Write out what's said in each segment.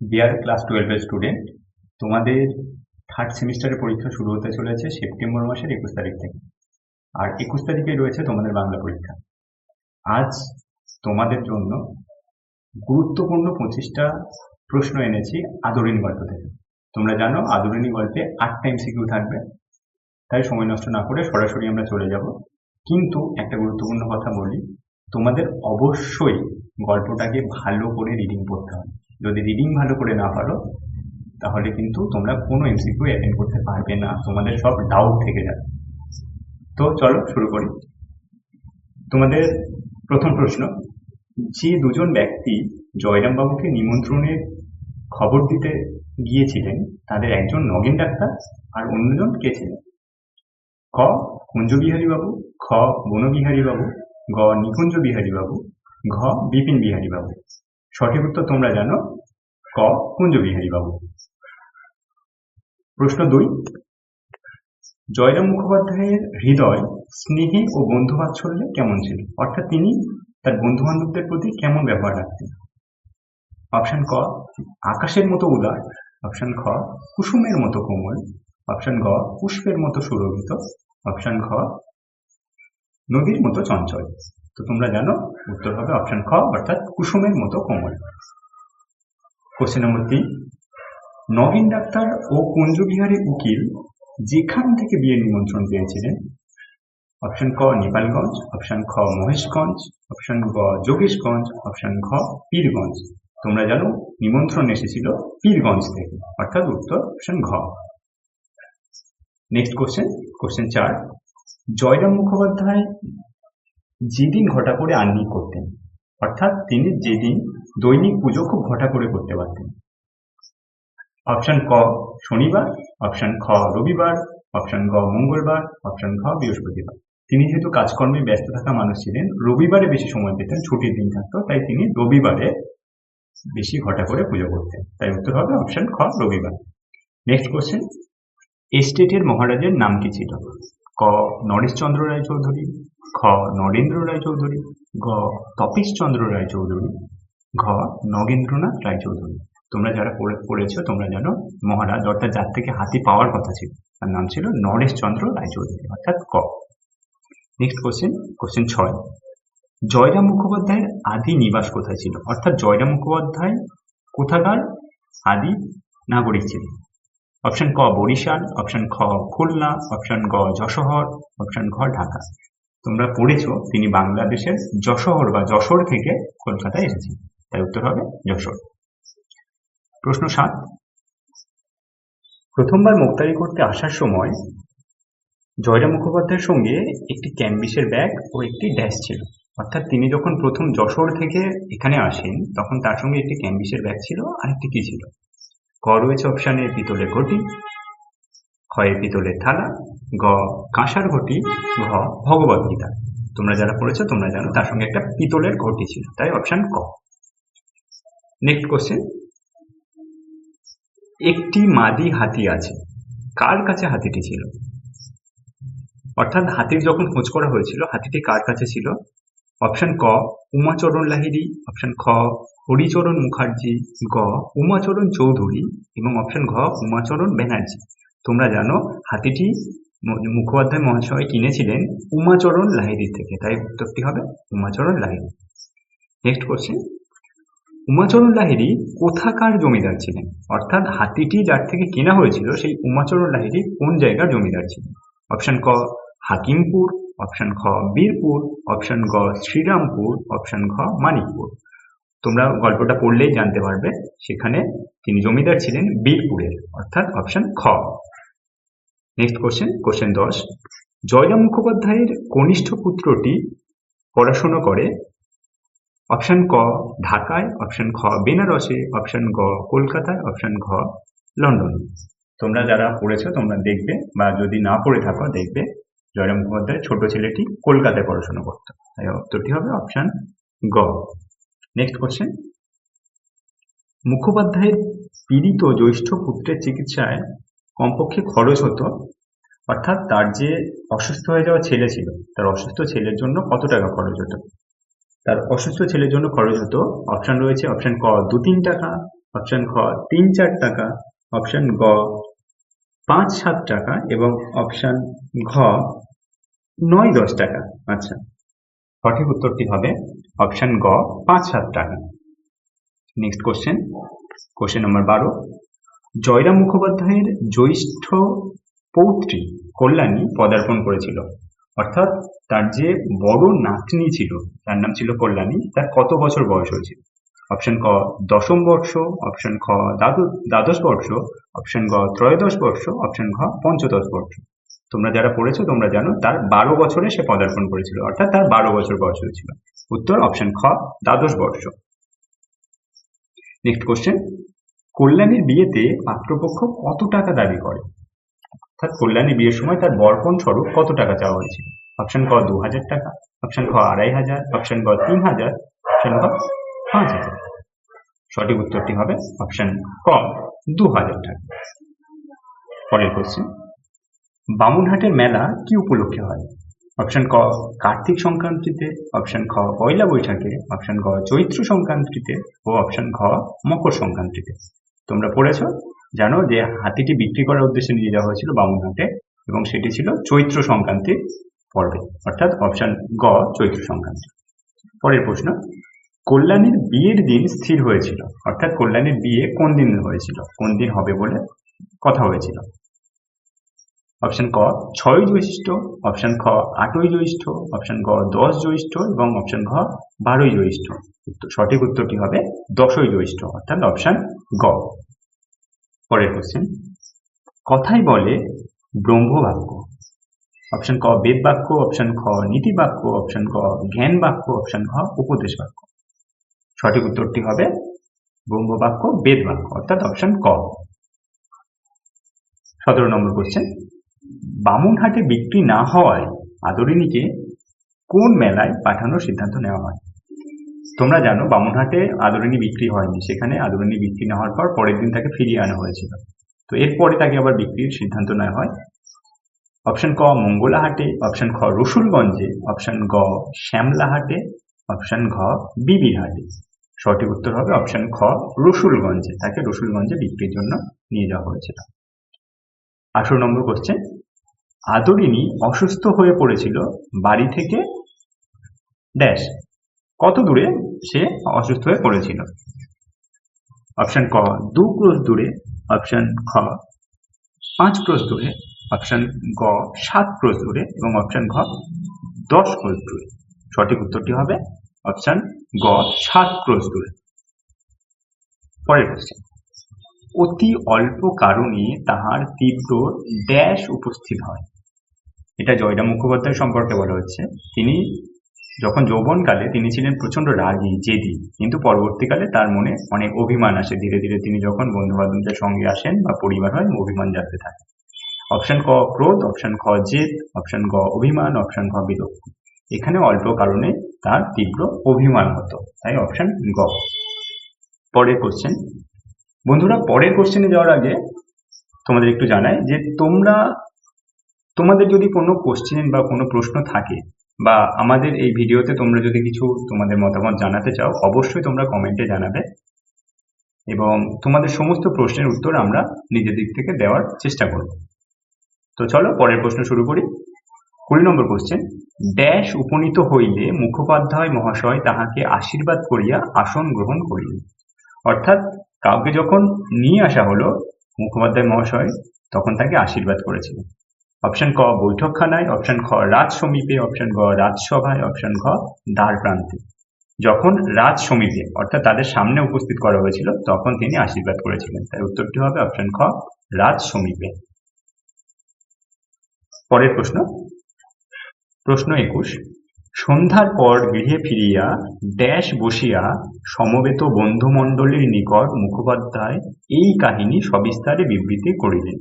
Deer class 12 এর student, তোমাদের third সেমিস্টারের পরীক্ষা শুরু হতে চলেছে সেপ্টেম্বর মাসের 21 তারিখ থেকে। আর 21 তারিখে রয়েছে তোমাদের বাংলা পরীক্ষা। আজ তোমাদের জন্য গুরুত্বপূর্ণ 25টা প্রশ্ন এনেছি আদরিণী গল্প থেকে। তোমরা জানো আদরিণী গল্পে 8টা এমসিকিউ থাকবে, তাই সময় নষ্ট না করে সরাসরি আমরা চলে যাব। কিন্তু একটা গুরুত্বপূর্ণ কথা বলি, তোমাদের অবশ্যই গল্পটাকে ভালো করে রিডিং করতে হবে। যদি রিডিং ভালো করে না পারো তাহলে কিন্তু তোমরা কোনো এমসিকিউ অ্যাটেন্ড করতে পারবে না, তোমাদের সব ডাউট থেকে যাবে। তো চলো শুরু করি। তোমাদের প্রথম প্রশ্ন, যে দুজন ব্যক্তি জয়রাম বাবুকে নিমন্ত্রণের খবর দিতে গিয়েছিলেন তাদের একজন নগেন ডাক্তার আর অন্যজন কে ছিলেন? ক কুঞ্জবিহারী বাবু, খ বনবিহারী বাবু, গ নিকুঞ্জ বিহারী বাবু, ঘ বিপিন বিহারী বাবু। সঠিক উত্তর তোমরা জানো, ক কুঞ্জবিহারী বাবু। প্রশ্ন 2, জয়রাম মুখোপাধ্যায়ের হৃদয় স্নেহে ও বন্ধুবাৎসল্যে কেমন ছিল? অর্থাৎ তিনি তার বন্ধু বান্ধবদের প্রতি কেমন ব্যবহার রাখতেন? অপশন ক আকাশের মতো উদার, অপশন খ কুসুমের মতো কোমল, অপশন গ পুষ্পের মতো সুরভিত, অপশন ঘ নদীর মতো চঞ্চল। তো তোমরা জানো উত্তর হবে অপশন খ, অর্থাৎ কুসুমের মতো কোমল। কোশ্চেন নম্বর 3, নগেন ডাক্তার ও কুঞ্জবিহারী উকিল যেখান থেকে বিয়ের নিমন্ত্রণ পেয়েছিলেন? অপশন ক নেপালগঞ্জ, অপশন খ মহেশগঞ্জ, অপশন গ যোগেশগঞ্জ, অপশন ঘ পীরগঞ্জ। তোমরা জানো নিমন্ত্রণ এসেছিল পীরগঞ্জ থেকে, অর্থাৎ উত্তর অপশন ঘ। নেক্সট কোশ্চেন 4, জয়রাম মুখোপাধ্যায় যেদিন ঘটা করে আহ্নিক করতেন, অর্থাৎ তিনি যেদিন দৈনিক পুজো খুব ঘটা করে করতে পারতেন? অপশন ক শনিবার, অপশন খ রবিবার, অপশন গ মঙ্গলবার, অপশন ঘ বৃহস্পতিবার। তিনি যেহেতু কাজকর্মে ব্যস্ত থাকা মানুষ ছিলেন, রবিবারে বেশি সময় পেতেন, ছুটির দিন থাকতো, তাই তিনি রবিবারে বেশি ঘটা করে পুজো করতেন, তাই উত্তর হবে অপশন খ রবিবার। নেক্সট কোশ্চেন, এস্টেটের মহারাজের নাম কি ছিল? ক নরেশচন্দ্র রায়চৌধুরী, খ নরেন্দ্র রায়চৌধুরী, গ তপেশচন্দ্র রায়চৌধুরী, ঘ নগেন্দ্রনাথ রায়চৌধুরী। তোমরা যারা পড়েছো তোমরা জানো মহারাজ অর্থাৎ যার থেকে হাতি পাওয়ার কথা ছিল তার নাম ছিল নরেশচন্দ্র রায়চৌধুরী, অর্থাৎ ক। নেক্সট কোশ্চেন 6, জয়রাম মুখোপাধ্যায়ের আদি নিবাস কোথায় ছিল? অর্থাৎ জয়রাম মুখোপাধ্যায় কোথাকার আদি নাগরিক ছিলেন? অপশন ক বরিশাল, অপশন খ খুলনা, অপশন গ যশোহর, অপশন ঘ ঢাকা। তোমরা পড়েছো তিনি বাংলাদেশের যশোহর বা যশোর থেকে কলকাতায় এসেছেন, তাই উত্তর হবে যশোর। প্রশ্ন 7, প্রথমবার মুক্তারি করতে আসার সময় জয়রাম মুখোপাধ্যায়ের সঙ্গে একটি ক্যানভিসের ব্যাগ ও একটি ড্যাশ ছিল। অর্থাৎ তিনি যখন প্রথম যশোর থেকে এখানে আসেন তখন তার সঙ্গে একটি ক্যানভিসের ব্যাগ ছিল, আর একটি কি ছিল? ক রয়েছে অপশানে পিতলের ঘটি, খ পিতলের থালা, গ কাঁসার ঘটি, ঘ ভগবত গীতা। তোমরা যারা পড়েছো তোমরা জানো তার সঙ্গে একটা পিতলের ঘটি ছিল, তাই অপশন ক। নেক্সট কোশ্চেন, একটি মাদি হাতি আছে, কার কাছে হাতিটি ছিল? অর্থাৎ হাতির যখন খোঁজ করা হয়েছিল হাতিটি কার কাছে ছিল? অপশন ক উমাচরণ লাহিড়ী, অপশন খ হরিচরণ মুখার্জি, গ উমাচরণ চৌধুরী এবং অপশন ঘ উমাচরণ ব্যানার্জি। তোমরা জানো হাতিটি মুখোপাধ্যায় মহাশয় কিনেছিলেন উমাচরণ লাহিড়ী থেকে, তাই উত্তরটি হবে উমাচরণ লাহিড়ী। নেক্সট কোশ্চেন, উমাচরণ লাহিড়ী কোথাকার জমিদার ছিলেন? অর্থাৎ হাতিটি যার থেকে কেনা হয়েছিল সেই উমাচরণ লাহিড়ী কোন জায়গার জমিদার ছিলেন? অপশন ক হাকিমপুর, অপশন খ বীরপুর, অপশন গ শ্রীরামপুর, অপশন ঘ মানিকপুর। তোমরা গল্পটা পড়লেই জানতে পারবে সেখানে তিনি জমিদার ছিলেন বীরপুরের, অর্থাৎ অপশন খ। নেক্সট কোশ্চেন 10, জয়রাম মুখোপাধ্যায়ের কনিষ্ঠ পুত্রটি পড়াশোনা করে অপশন ক ঢাকায়, অপশন খ বেনারসে, অপশন গ কলকাতায়, অপশন ঘ লন্ডনে। তোমরা যারা পড়েছো তোমরা দেখবে, বা যদি না পড়ে থাকো দেখবে জয়রাম মুখোপাধ্যায়ের ছোট ছেলেটি কলকাতায় পড়াশোনা করতো, তাই উত্তরটি হবে অপশন গ। নেক্সট কোশ্চেন, মুখোপাধ্যায়ের পীড়িত জ্যৈষ্ঠ পুত্রের চিকিৎসায় কমপক্ষে খরচ হতো, অর্থাৎ তার যে অসুস্থ হয়ে যাওয়া ছেলে ছিল তার অসুস্থ ছেলের জন্য কত টাকা খরচ হতো? তার অসুস্থ ছেলের জন্য খরচ হতো, অপশন রয়েছে অপশন ক 2-3 টাকা, অপশন খ 3-4 টাকা, অপশন গ 5-7 টাকা এবং অপশন ঘ 9-10 টাকা। আচ্ছা, সঠিক উত্তরটি হবে অপশন গ 5-7 টাকা। Next question number 12। জয়রাম মুখোপাধ্যায়ের জ্যৈষ্ঠ পৌত্রী কল্যাণী পদার্পণ করেছিল, অর্থাৎ তার যে বড় নাতনি ছিল তার নাম ছিল কল্যাণী, তার কত বছর বয়স হয়েছিল? অপশন ক 10ম বর্ষ, অপশন খ দ্বাদশ বর্ষ, অপশন গ 13শ বর্ষ, অপশন ঘ 15শ বর্ষ। তোমরা যারা পড়েছো তোমরা জানো তার 12 বছরে সে পদার্পণ করেছিল, অর্থাৎ তার 12 বছর বয়স হয়েছিল। উত্তর অপশন খ দ্বাদশ বর্ষ। নেক্সট কোশ্চেন, কল্যাণীর বিয়েতে পাত্রপক্ষ কত টাকা দাবি করে? অর্থাৎ কল্যাণীর বিয়ের সময় তার বরকন স্বরূপ কত টাকা চাওয়া হয়েছিল? অপশন ক 2000 টাকা, অপশন খ 2500, অপশন গ 3000, অপশন গ 5000। সঠিক উত্তরটি হবে অপশন ক 2000 টাকা। পরের কোশ্চেন, বামুনহাটের মেলা কি উপলক্ষে হয়? অপশন ক কার্তিক সংক্রান্তিতে, অপশন খ পয়লা বৈশাখে, অপশন গ চৈত্র সংক্রান্তিতে ও অপশন ঘ মকর সংক্রান্তিতে। তোমরা পড়েছ, জানো যে হাতিটি বিক্রি করার উদ্দেশ্যে নিয়ে যাওয়া হয়েছিল বামুনহাটে এবং সেটি ছিল চৈত্র সংক্রান্তি পর্বে, অর্থাৎ অপশন গ চৈত্র সংক্রান্তি। পরের প্রশ্ন, কল্যাণীর বিয়ের দিন স্থির হয়েছিল, অর্থাৎ কল্যাণীর বিয়ে কোন দিন হয়েছিল, কোন দিন হবে বলে কথা হয়েছিল? অপশন ক 6ই জ্যৈষ্ঠ, অপশন খ 8ই জ্যৈষ্ঠ, অপশন গ 10 জ্যৈষ্ঠ এবং অপশন ঘ 12ই জ্যৈষ্ঠ। সঠিক উত্তরটি হবে 10ই জ্যৈষ্ঠ, অর্থাৎ অপশন গ। পরের কোশ্চেন, কথাই বলে ব্রহ্মবাক্য? অপশন ক বেদ বাক্য, অপশন খ নীতি বাক্য, অপশন ক জ্ঞান বাক্য, অপশন ঘ উপদেশ বাক্য। সঠিক উত্তরটি হবে ব্রহ্মবাক্য বেদ বাক্য, অর্থাৎ অপশন ক। 17 নম্বর কোশ্চেন, বামুনহাটে বিক্রি না হওয়ায় আদরিণীকে কোন মেলায় পাঠানোর সিদ্ধান্ত নেওয়া হয়? তোমরা জানো বামুনহাটে আদরিণী বিক্রি হয়নি, সেখানে আদরিণী বিক্রি না হওয়ার পর পরের দিন তাকে ফিরিয়ে আনা হয়েছিল, তো এরপরে তাকে আবার বিক্রির সিদ্ধান্ত নেওয়া হয়। অপশন ক মঙ্গলাহাটে, অপশন খ রসুলগঞ্জে, অপশন গ শ্যামলাহাটে, অপশন ঘ বিবিরহাটে। সঠিক উত্তর হবে অপশন খ রসুলগঞ্জে, তাকে রসুলগঞ্জে বিক্রির জন্য নিয়ে যাওয়া হয়েছিল। 18 নম্বর কোশ্চেন, আদরিণী অসুস্থ হয়ে পড়েছিল বাড়ি থেকে ড্যাশ কত দূরে সে অসুস্থ হয়ে পড়েছিল? অপশন ক 2 ক্রোশ দূরে, অপশন খ 5 ক্রোশ দূরে, অপশন গ 7 ক্রোশ দূরে এবং অপশন ঘ 10 ক্রোশ দূরে। সঠিক উত্তরটি হবে অপশন গ 7 ক্রোশ দূরে। পরের কোশ্চেন, অতি অল্প কারণে তাহার তীব্র ড্যাশ উপস্থিত হয়। এটা জয়রাম মুখোপাধ্যায় সম্পর্কে বলা হচ্ছে। তিনি যখন যৌবনকালে তিনি ছিলেন প্রচন্ড রাগী জেদি, কিন্তু পরবর্তীকালে তার মনে অনেক অভিমান আসে, ধীরে ধীরে তিনি যখন বন্ধু বান্ধবদের সঙ্গে আসেন বা পরিবার হয় অভিমান জাগতে থাকে। অপশন ক ক্রোধ, অপশন খ জেদ, অপশন গ অভিমান, অপশন ঘ বিরক্তি। এখানে অল্প কারণে তার তীব্র অভিমান হতো, তাই অপশন গ। পরের কোশ্চেন, বন্ধুরা পরের কোশ্চেনে যাওয়ার আগে তোমাদের একটু জানাই যে তোমাদের যদি কোনো কোশ্চেন বা কোনো প্রশ্ন থাকে বা আমাদের এই ভিডিওতে তোমরা যদি কিছু তোমাদের মতামত জানাতে চাও, অবশ্যই তোমরা কমেন্টে জানাবে এবং তোমাদের সমস্ত প্রশ্নের উত্তর আমরা নিজের দিক থেকে দেওয়ার চেষ্টা করব। তো চলো পরের প্রশ্ন শুরু করি। 20 নম্বর কোশ্চেন, ড্যাশ উপনীত হইলে মুখোপাধ্যায় মহাশয় তাহাকে আশীর্বাদ করিয়া আসন গ্রহণ করিলেন। অর্থাৎ কাউকে যখন নিয়ে আসা হলো মুখোপাধ্যায় মহাশয় তখন তাকে আশীর্বাদ করেছিলেন। অপশন ক বৈঠকখানায়, অপশন খ রাজ সমীপে, অপশন গ রাজসভায়, অপশন ঘ দ্বার প্রান্তে। যখন রাজ সমীপে অর্থাৎ তাদের সামনে উপস্থিত করা হয়েছিল তখন তিনি আশীর্বাদ করেছিলেন, তাই উত্তরটি হবে অপশন খ রাজ সমীপে। পরের প্রশ্ন 21, সন্ধ্যার পর গৃহে ফিরিয়া ড্যাশ বসিয়া সমবেত বন্ধুমণ্ডলীর নিকট মুখোপাধ্যায় এই কাহিনী সবিস্তারে বিবৃতি করিলেন।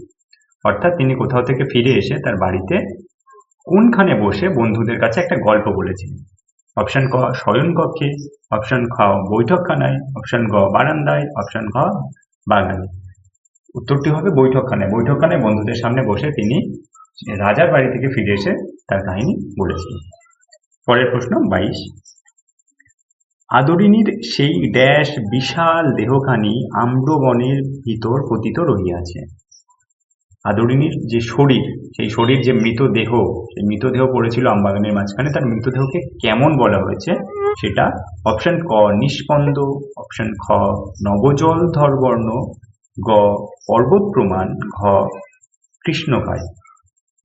অর্থাৎ তিনি কোথাও থেকে ফিরে এসে তার বাড়িতে কোনখানে বসে বন্ধুদের কাছে একটা গল্প বলেছিলেন। অপশন ক শয়নকক্ষে, অপশন খ বৈঠকখানায়, অপশন গ বারান্দায়, অপশন ঘ বাগানে। উত্তরটি হবে বৈঠকখানায়। বৈঠকখানায় বন্ধুদের সামনে বসে তিনি রাজার বাড়ি থেকে ফিরে এসে তার কাহিনী বলেছিলেন। পরের প্রশ্ন 22, আদরিণীর সেই ড্যাশ বিশাল দেহখানি আম্রবনের ভিতর পতিত রহিয়াছে। আদরিণীর যে শরীর, সেই শরীর যে মৃতদেহ, সেই মৃতদেহ পড়েছিল আমবাগানের মাঝখানে, তার মৃতদেহকে কেমন বলা হয়েছে সেটা অপশন ক নিষ্পন্দ, অপশন খ নবজলধর বর্ণ, গ পর্বত প্রমাণ, ঘ কৃষ্ণকায়।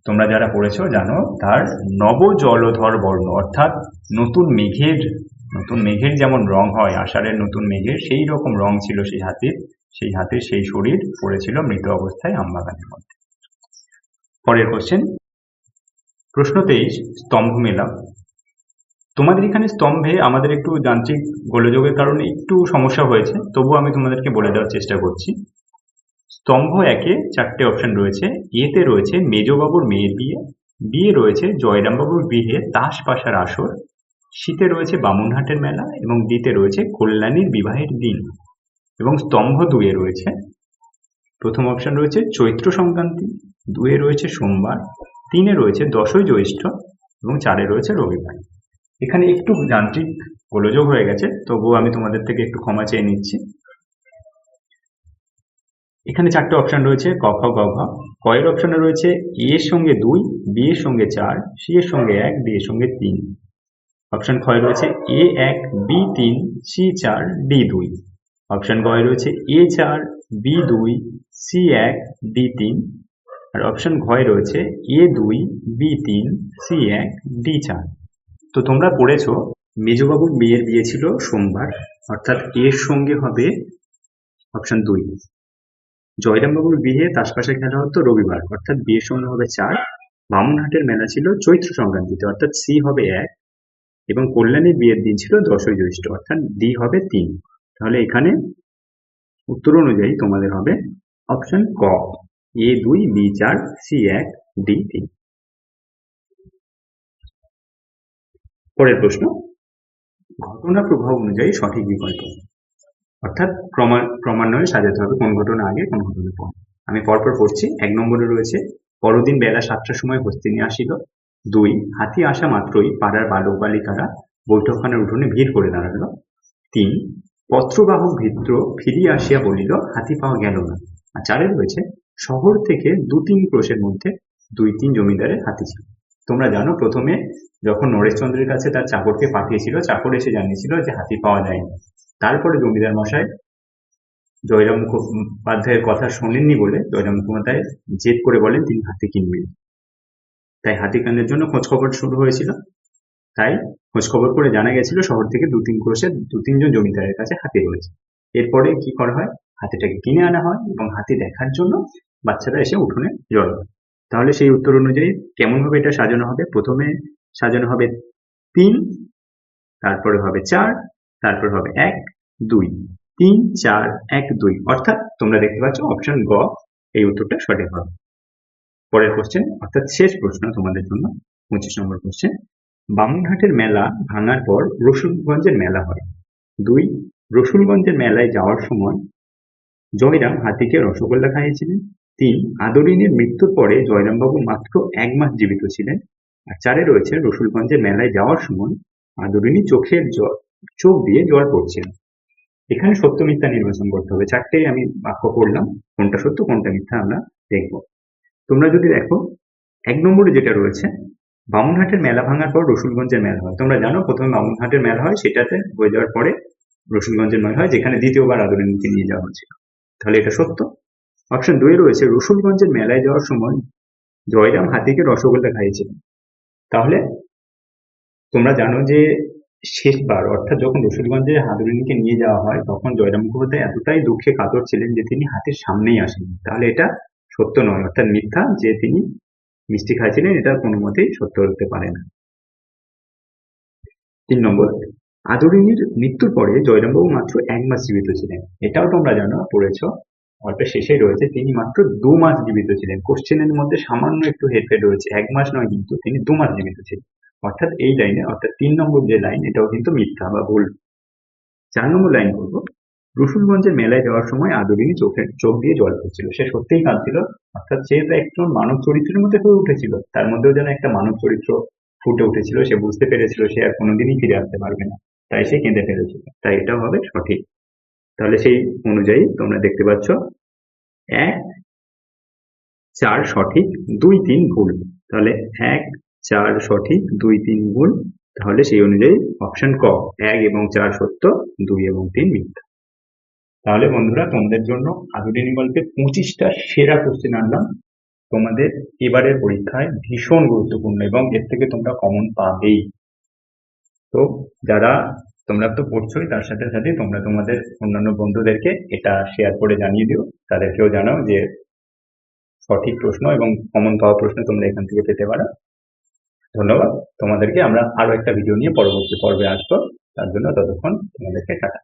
তোমরা যারা পড়েছো জানো তার নবজলধর বর্ণ অর্থাৎ নতুন মেঘের যেমন রং হয়, আষাঢ়ের নতুন মেঘের সেই রকম রং ছিল সেই হাতির সেই শরীর পড়েছিল মৃত অবস্থায় আমবাগানের মধ্যে। পরের কোশ্চেন, প্রশ্ন 23, স্তম্ভ মেলা। তোমাদের এখানে স্তম্ভে আমাদের একটু যান্ত্রিক গোলযোগের কারণে একটু সমস্যা হয়েছে, তবুও আমি তোমাদেরকে বলে দেওয়ার চেষ্টা করছি। স্তম্ভ একে 4টে অপশন রয়েছে। এতে রয়েছে মেজবাবুর মেয়ের বিয়ে, বিয়ে রয়েছে জয়রামবাবুর বিয়ে তাস পাশার আসর, শীতে রয়েছে বামুনহাটের মেলা এবং দিতে রয়েছে কল্যাণীর বিবাহের দিন। এবং স্তম্ভ 2-এ রয়েছে, প্রথম অপশন রয়েছে চৈত্র সংক্রান্তি, 2-এ রয়েছে সোমবার, 3-এ রয়েছে 10ই জ্যৈষ্ঠ এবং 4-এ রয়েছে রবিবার। এখানে একটু যান্ত্রিক গোলযোগ হয়ে গেছে, তবুও আমি তোমাদের থেকে একটু ক্ষমা চেয়ে নিচ্ছি। এখানে 4টে অপশন রয়েছে ক খ গ ঘ। ক এর অপশনে রয়েছে এ এর সঙ্গে 2, বি এর সঙ্গে 4, সি এর সঙ্গে 1, ডি এর সঙ্গে 3। অপশন খ এ রয়েছে এ 1, বি 3, সি 4, ডি 2। অপশন গ এ রয়েছে এ 4, বি 2, সি 1, ডি 3। আর অপশন ঘ এ রয়েছে এ 2, বি 3, সি 1, ডি 4। তো তোমরা পড়েছো মেজবাবুর মেয়ের বিয়ে ছিল সোমবার, অর্থাৎ এর সঙ্গে হবে অপশন 2। জয়রামবাবুর বিয়ে তাসপাশা খেলা হতো রবিবার, অর্থাৎ বিয়ের সঙ্গে হবে 4। বামুনহাটের মেলা ছিল চৈত্র সংক্রান্তিতে, অর্থাৎ সি হবে 1। এবং কল্যাণীর বিয়ের দিন ছিল 10ই জ্যৈষ্ঠ, অর্থাৎ ডি হবে 3। তাহলে এখানে উত্তর অনুযায়ী তোমাদের হবে অপশন ক এ 2, বি 4, সি 1, ডি 3। পরের প্রশ্ন, ঘটনা প্রবাহ অনুযায়ী সঠিক বিকল্প, অর্থাৎ ক্রমান্বয়ে সাজাতে হবে কোন ঘটনা আগে কোন ঘটনা পর। আমি পরপর পড়ছি। 1 নম্বরে রয়েছে পরদিন বেলা 7টার সময় হস্তিনী আসিল। 2, হাতি আসা মাত্রই পাড়ার বালক বালিকারা বৈঠকখানার উঠোনে ভিড় করে দাঁড়ালো। 3, পত্রবাহক ভৃত্য ফিরিয়া আসিয়া বলিল হাতি পাওয়া গেল না। আর 4-এ রয়েছে শহর থেকে 2-3 ক্রোশের মধ্যে 2-3 জমিদারের হাতি ছিল। তোমরা জানো প্রথমে যখন নরেশচন্দ্রের কাছে তার চাকরকে পাঠিয়েছিল, চাকর এসে জানিয়েছিল যে হাতি পাওয়া যায়নি। তারপরে জমিদার মশাই জয়রাম মুখোপাধ্যায়ের কথা শোনেননি বলে জয়রাম মুখোপাধ্যায় জেদ করে বলেন তিনি হাতি কিনবেন। তাই হাতি কেনার জন্য খোঁজখবর শুরু হয়েছিল। তাই খোঁজখবর করে জানা গেছিল শহর থেকে 2-3 ক্রোশে 2-3 জন জমিদারের কাছে হাতি রয়েছে। এরপরে কি করা হয়, হাতিটাকে কিনে আনা হয় এবং হাতি দেখার জন্য বাচ্চারা এসে উঠোনে জড়ো হয়। তাহলে সেই উত্তর অনুযায়ী কেমন ভাবে এটা সাজানো হবে, প্রথমে সাজানো হবে 3, তারপরে হবে 4, তারপর হবে 1, 2, 3, 4, 1, 2, অর্থাৎ তোমরা দেখতে পাচ্ছ অপশন গ এই উত্তরটা সঠিক হবে। পরের কোশ্চেন, অর্থাৎ শেষ প্রশ্ন তোমাদের জন্য 25 নম্বর কোশ্চেন, বামুনহাটের মেলা ভাঙার পর রসুলগঞ্জের মেলা হয়। 2, রসুলগঞ্জের মেলায় যাওয়ার সময় জয়রাম হাতিকে রসগোল্লা খাইয়েছিলেন। 3, আদরিণীর মৃত্যুর পরে জয়রামবাবু মাত্র 1 মাস জীবিত ছিলেন। আর 4-এ রয়েছে রসুলগঞ্জের মেলায় যাওয়ার সময় আদরিণী চোখ দিয়ে জল পড়ছিল। এখানে সত্য মিথ্যা নির্বাচন করতে হবে। 4টেই আমি বাক্য পড়লাম, কোনটা সত্য কোনটা মিথ্যা আমরা দেখব। তোমরা যদি দেখো 1 নম্বরে যেটা রয়েছে বামুনহাটের মেলা ভাঙার পর রসুলগঞ্জের মেলা হয়। তোমরা জানো প্রথমে বামুনহাটের মেলা হয়, সেটাতে হয়ে যাওয়ার পরে রসুলগঞ্জের মেলা হয়, যেখানে দ্বিতীয়বার আদরিণীকে নিয়ে যাওয়া হয়েছিল। তাহলে এটা সত্য। অপশন 2-এ রয়েছে রসুলগঞ্জের মেলায় যাওয়ার সময় জয়রাম হাতিকে রসগোল্লা খাইয়েছিলেন। তাহলে তোমরা জানো যে শেষবার অর্থাৎ যখন রসুলগঞ্জে আদরিণীকে নিয়ে যাওয়া হয় তখন জয়রাম মুখোপাধ্যায় এতটাই দুঃখে কাতর ছিলেন যে তিনি হাতির সামনেই আসেননি। তাহলে এটা সত্য নয়, অর্থাৎ মিথ্যা। যে তিনি মিষ্টি খাইছিলেন এটা কোনো মতেই সত্য হতে পারে না। 3 নম্বর, আদরিণীর মৃত্যুর পরে জয়রামবাবু মাত্র 1 মাস জীবিত ছিলেন। এটাও তোমরা জানো, পড়েছো, অল্পের শেষেই রয়েছে তিনি মাত্র 2 মাস জীবিত ছিলেন। কোশ্চেনের মধ্যে সামান্য একটু হেরফের রয়েছে, 1 মাস নয়, কিন্তু তিনি 2 মাস জীবিত ছিলেন। অর্থাৎ এই লাইনে, অর্থাৎ 3 নম্বর যে লাইন, এটাও কিন্তু মিথ্যা বা ভুল। 4 নম্বর লাইন করবো, রসুলগঞ্জের মেলায় যাওয়ার সময় আদরিণী চোখ দিয়ে জল পড়ছিল। সে সত্যিই কাঁদছিল, অর্থাৎ সে তো একজন মানব চরিত্রের মধ্যে হয়ে উঠেছিল, তার মধ্যেও যেন একটা মানব চরিত্র ফুটে উঠেছিল। সে বুঝতে পেরেছিল সে আর কোনোদিনই ফিরে আসতে পারবে না, তাই সে কেঁদে ফেলেছিল, তাই এটাও হবে সঠিক। তাহলে সেই অনুযায়ী তোমরা দেখতে পাচ্ছ 1, 4 সঠিক, 2, 3 ভুল। তাহলে 1, 4 সঠিক, 2, 3 ভুল। তাহলে সেই অনুযায়ী অপশন ক 1 এবং 4 সত্য, 2 এবং 3 মিথ্যা। তাহলে বন্ধুরা তোমাদের জন্য হাতুড়িনি গল্পে 25টা সেরা কোশ্চেন আনলাম। তোমাদের এবারের পরীক্ষায় ভীষণ গুরুত্বপূর্ণ এবং এর থেকে তোমরা কমন পাবেই। তো যারা তোমরা তো পড়ছোই, তার সাথে সাথে তোমরা তোমাদের অন্যান্য বন্ধুদেরকে এটা শেয়ার করে জানিয়ে দিও, তাদেরকেও জানাও যে সঠিক প্রশ্ন এবং কমন পাওয়া প্রশ্ন তোমরা এখান থেকে পেতে পারো। ধন্যবাদ তোমাদেরকে। আমরা আরো একটা ভিডিও নিয়ে পরবর্তী পর্বে আসবো, তার জন্য ততক্ষণ তোমাদেরকে টাটা।